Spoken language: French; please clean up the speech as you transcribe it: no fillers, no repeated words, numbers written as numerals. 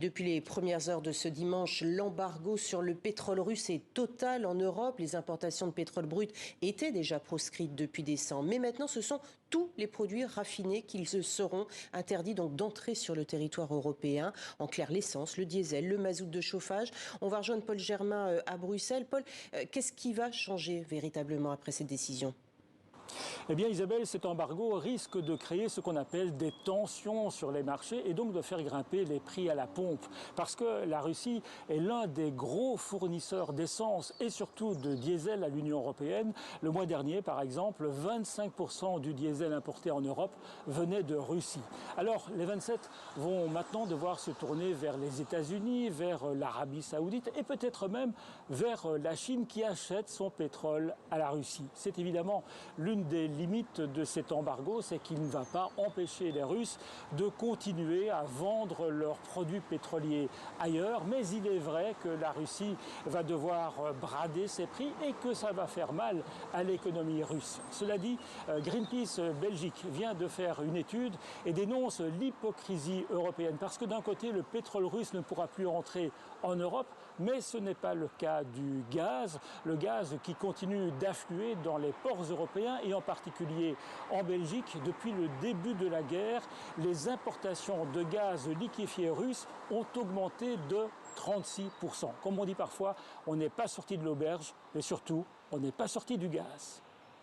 Depuis les premières heures de ce dimanche, l'embargo sur le pétrole russe est total en Europe. Les importations de pétrole brut étaient déjà proscrites depuis décembre. Mais maintenant, ce sont tous les produits raffinés qui seront interdits donc d'entrer sur le territoire européen. En clair, l'essence, le diesel, le mazout de chauffage. On va rejoindre Paul Germain à Bruxelles. Paul, qu'est-ce qui va changer véritablement après cette décision ? Eh bien Isabelle, cet embargo risque de créer ce qu'on appelle des tensions sur les marchés et donc de faire grimper les prix à la pompe. Parce que la Russie est l'un des gros fournisseurs d'essence et surtout de diesel à l'Union européenne. Le mois dernier, par exemple, 25% du diesel importé en Europe venait de Russie. Alors les 27 vont maintenant devoir se tourner vers les États-Unis, vers l'Arabie saoudite et peut-être même vers la Chine qui achète son pétrole à la Russie. C'est évidemment l'une des limites de cet embargo, c'est qu'il ne va pas empêcher les Russes de continuer à vendre leurs produits pétroliers ailleurs. Mais il est vrai que la Russie va devoir brader ses prix et que ça va faire mal à l'économie russe. Cela dit, Greenpeace Belgique vient de faire une étude et dénonce l'hypocrisie européenne. Parce que d'un côté, le pétrole russe ne pourra plus entrer en Europe, mais ce n'est pas le cas du gaz. Le gaz qui continue d'affluer dans les ports européens et en particulier en Belgique. Depuis le début de la guerre, les importations de gaz liquéfié russe ont augmenté de 36%. Comme on dit parfois, on n'est pas sorti de l'auberge, mais surtout, on n'est pas sorti du gaz.